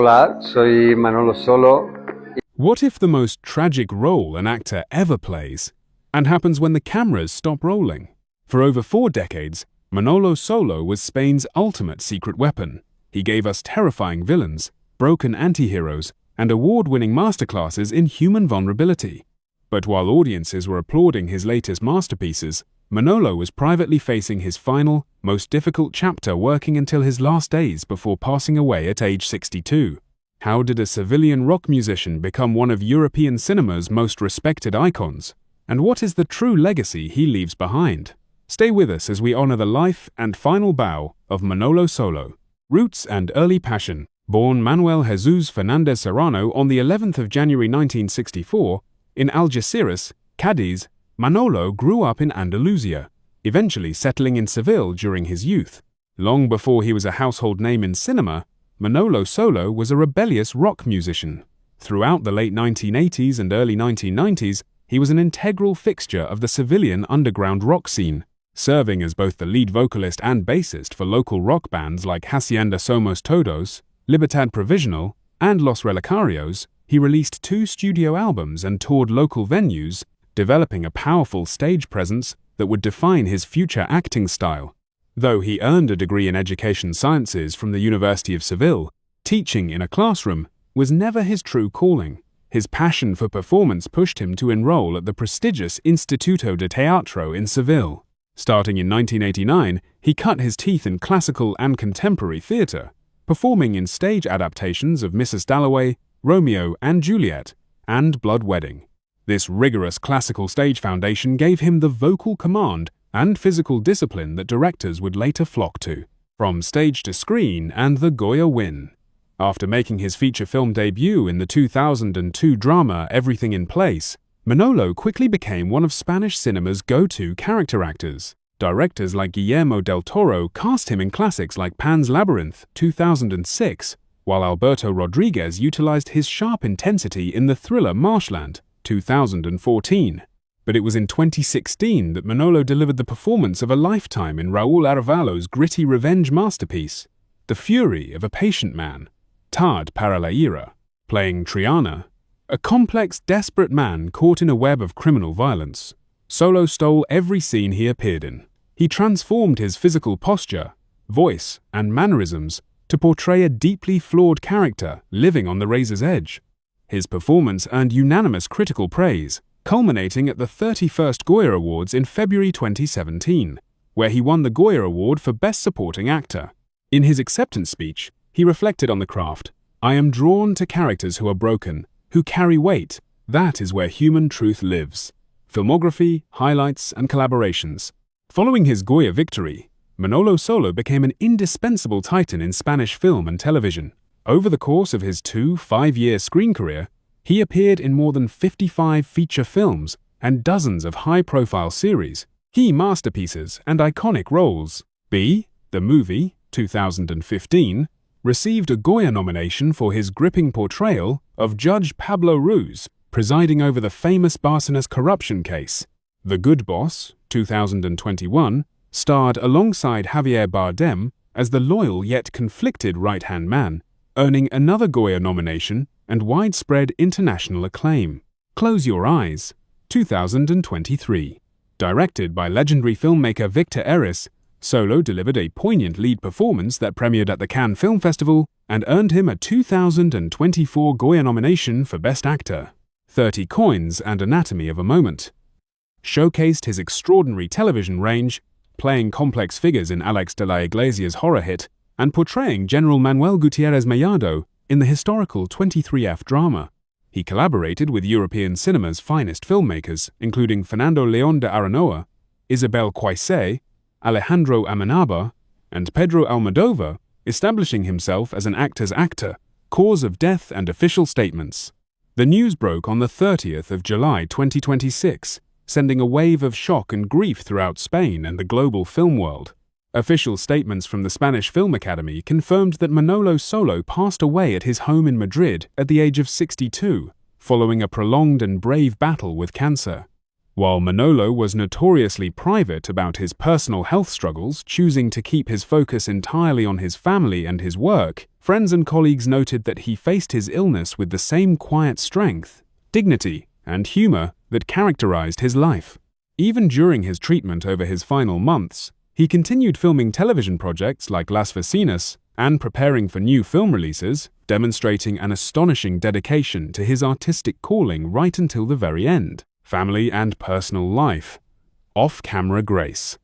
Hola, soy Manolo Solo. What if the most tragic role an actor ever plays and happens when the cameras stop rolling? For over 4 decades, Manolo Solo was Spain's ultimate secret weapon. He gave us terrifying villains, broken anti-heroes, and award-winning masterclasses in human vulnerability. But while audiences were applauding his latest masterpieces, Manolo was privately facing his final, most difficult chapter, working until his last days before passing away at age 62. How did a Sevillian rock musician become one of European cinema's most respected icons? And what is the true legacy he leaves behind? Stay with us as we honor the life and final bow of Manolo Solo. Roots and early passion. Born Manuel Jesus Fernandez Serrano on the 11th of January 1964 in Algeciras, Cadiz, Manolo grew up in Andalusia, eventually settling in Seville during his youth. Long before he was a household name in cinema, Manolo Solo was a rebellious rock musician. Throughout the late 1980s and early 1990s, he was an integral fixture of the Sevillian underground rock scene, serving as both the lead vocalist and bassist for local rock bands like Hacienda Somos Todos, Libertad Provisional, and Los Relicarios. He released 2 studio albums and toured local venues, developing a powerful stage presence that would define his future acting style. Though he earned a degree in education sciences from the University of Seville, teaching in a classroom was never his true calling. His passion for performance pushed him to enroll at the prestigious Instituto de Teatro in Seville. Starting in 1989, he cut his teeth in classical and contemporary theatre, performing in stage adaptations of Mrs. Dalloway, Romeo and Juliet, and Blood Wedding. This rigorous classical stage foundation gave him the vocal command and physical discipline that directors would later flock to. From stage to screen and the Goya win. After making his feature film debut in the 2002 drama Everything in Place, Manolo quickly became one of Spanish cinema's go-to character actors. Directors like Guillermo del Toro cast him in classics like Pan's Labyrinth, 2006, while Alberto Rodriguez utilized his sharp intensity in the thriller Marshland, 2014. But it was in 2016 that Manolo delivered the performance of a lifetime in Raúl Arevalo's gritty revenge masterpiece, The Fury of a Patient Man, Tarde para la Ira. Playing Triana, a complex, desperate man caught in a web of criminal violence, Solo stole every scene he appeared in. He transformed his physical posture, voice, and mannerisms to portray a deeply flawed character living on the razor's edge. His performance earned unanimous critical praise, culminating at the 31st Goya Awards in February 2017, where he won the Goya Award for Best Supporting Actor. In his acceptance speech, he reflected on the craft. "I am drawn to characters who are broken, who carry weight. That is where human truth lives." Filmography, highlights, and collaborations. Following his Goya victory, Manolo Solo became an indispensable titan in Spanish film and television. Over the course of his 5-year screen career, he appeared in more than 55 feature films and dozens of high-profile series. Key masterpieces and iconic roles. The Movie, 2015, received a Goya nomination for his gripping portrayal of Judge Pablo Ruz, presiding over the famous Bárcenas corruption case. The Good Boss, 2021, starred alongside Javier Bardem as the loyal yet conflicted right-hand man, earning another Goya nomination and widespread international acclaim. Close Your Eyes, 2023. Directed by legendary filmmaker Víctor Erice, Solo delivered a poignant lead performance that premiered at the Cannes Film Festival and earned him a 2024 Goya nomination for Best Actor. 30 Coins and Anatomy of a Moment showcased his extraordinary television range, playing complex figures in Alex de la Iglesia's horror hit and portraying General Manuel Gutiérrez Mellado in the historical 23F drama. He collaborated with European cinema's finest filmmakers, including Fernando León de Aranoa, Isabel Coixet, Alejandro Amenábar, and Pedro Almodóvar, establishing himself as an actor's actor, cause of death and official statements. The news broke on the 30th of July 2026, sending a wave of shock and grief throughout Spain and the global film world. Official statements from the Spanish Film Academy confirmed that Manolo Solo passed away at his home in Madrid at the age of 62, following a prolonged and brave battle with cancer. While Manolo was notoriously private about his personal health struggles, choosing to keep his focus entirely on his family and his work, friends and colleagues noted that he faced his illness with the same quiet strength, dignity, and humor that characterized his life. Even during his treatment over his final months, he continued filming television projects like Las Vecinas and preparing for new film releases, demonstrating an astonishing dedication to his artistic calling right until the very end. Family and personal life. Off-camera grace.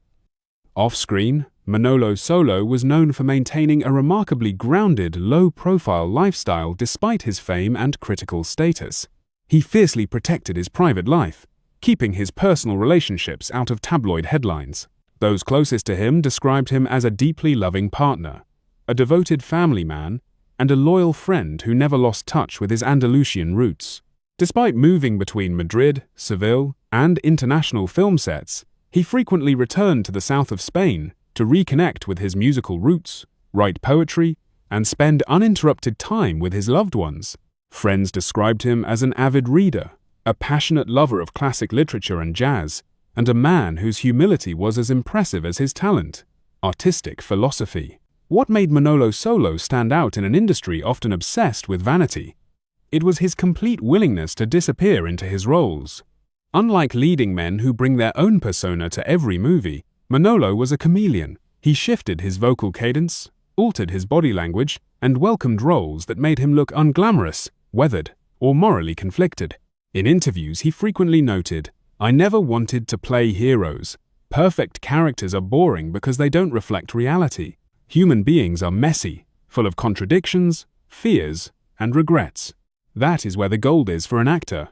Off-screen, Manolo Solo was known for maintaining a remarkably grounded, low-profile lifestyle despite his fame and critical status. He fiercely protected his private life, keeping his personal relationships out of tabloid headlines. Those closest to him described him as a deeply loving partner, a devoted family man, and a loyal friend who never lost touch with his Andalusian roots. Despite moving between Madrid, Seville, and international film sets, he frequently returned to the south of Spain to reconnect with his musical roots, write poetry, and spend uninterrupted time with his loved ones. Friends described him as an avid reader, a passionate lover of classic literature and jazz, and a man whose humility was as impressive as his talent. Artistic philosophy. What made Manolo Solo stand out in an industry often obsessed with vanity? It was his complete willingness to disappear into his roles. Unlike leading men who bring their own persona to every movie, Manolo was a chameleon. He shifted his vocal cadence, altered his body language, and welcomed roles that made him look unglamorous, weathered, or morally conflicted. In interviews, he frequently noted, "I never wanted to play heroes. Perfect characters are boring because they don't reflect reality. Human beings are messy, full of contradictions, fears, and regrets. That is where the gold is for an actor."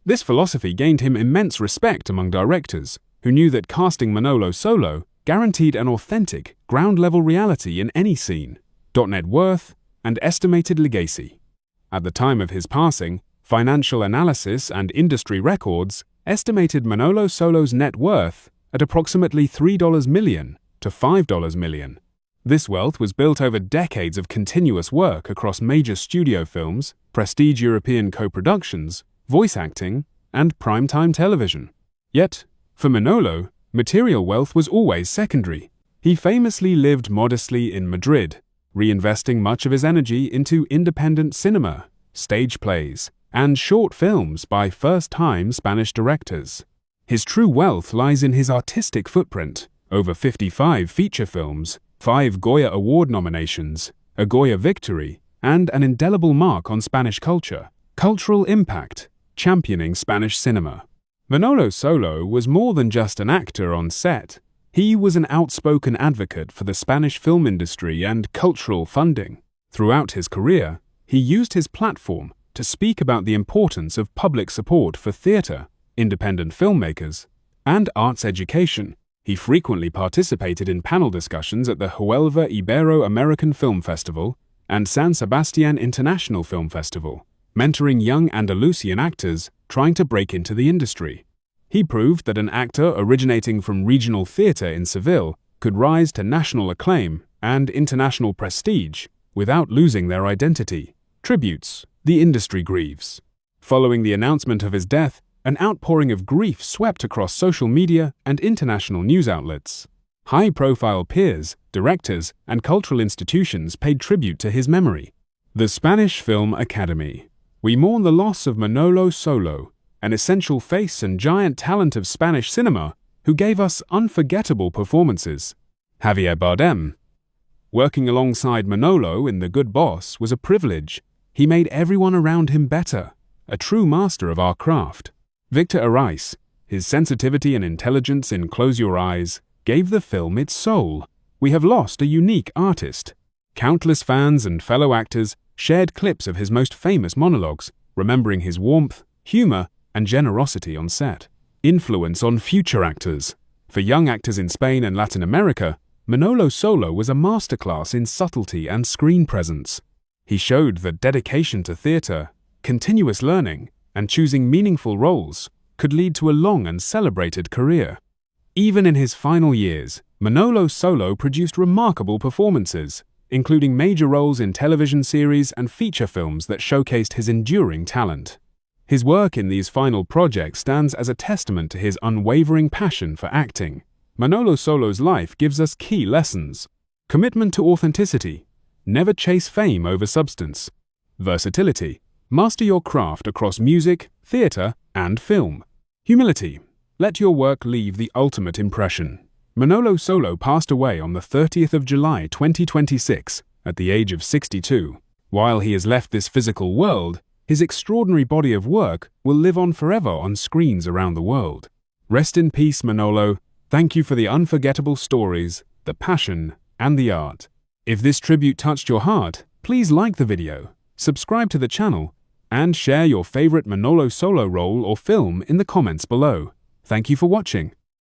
This philosophy gained him immense respect among directors, who knew that casting Manolo Solo guaranteed an authentic, ground-level reality in any scene, net worth, and estimated legacy. At the time of his passing, financial analysis and industry records estimated Manolo Solo's net worth at approximately $3 million to $5 million. This wealth was built over decades of continuous work across major studio films, prestige European co-productions, voice acting, and primetime television. Yet, for Manolo, material wealth was always secondary. He famously lived modestly in Madrid, reinvesting much of his energy into independent cinema, stage plays, and short films by first-time Spanish directors. His true wealth lies in his artistic footprint: over 55 feature films, 5 Goya Award nominations, a Goya victory, and an indelible mark on Spanish culture. Cultural impact, championing Spanish cinema. Manolo Solo was more than just an actor on set. He was an outspoken advocate for the Spanish film industry and cultural funding. Throughout his career, he used his platform to speak about the importance of public support for theater, independent filmmakers, and arts education. He frequently participated in panel discussions at the Huelva Ibero-American Film Festival and San Sebastian International Film Festival, mentoring young Andalusian actors trying to break into the industry. He proved that an actor originating from regional theater in Seville could rise to national acclaim and international prestige without losing their identity. Tributes. The industry grieves. Following the announcement of his death, an outpouring of grief swept across social media and international news outlets. High-profile peers, directors, and cultural institutions paid tribute to his memory. The Spanish Film Academy. We mourn the loss of Manolo Solo, an essential face and giant talent of Spanish cinema who gave us unforgettable performances. Javier Bardem. Working alongside Manolo in The Good Boss was a privilege. He made everyone around him better, a true master of our craft. Víctor Erice, his sensitivity and intelligence in Close Your Eyes, gave the film its soul. We have lost a unique artist. Countless fans and fellow actors shared clips of his most famous monologues, remembering his warmth, humor, and generosity on set. Influence on future actors. For young actors in Spain and Latin America, Manolo Solo was a masterclass in subtlety and screen presence. He showed that dedication to theater, continuous learning, and choosing meaningful roles could lead to a long and celebrated career. Even in his final years, Manolo Solo produced remarkable performances, including major roles in television series and feature films that showcased his enduring talent. His work in these final projects stands as a testament to his unwavering passion for acting. Manolo Solo's life gives us key lessons. Commitment to authenticity. Never chase fame over substance. Versatility. Master your craft across music, theatre, and film. Humility. Let your work leave the ultimate impression. Manolo Solo passed away on the 30th of July 2026 at the age of 62. While he has left this physical world, his extraordinary body of work will live on forever on screens around the world. Rest in peace, Manolo. Thank you for the unforgettable stories, the passion, and the art. If this tribute touched your heart, please like the video, subscribe to the channel, and share your favorite Manolo Solo role or film in the comments below. Thank you for watching.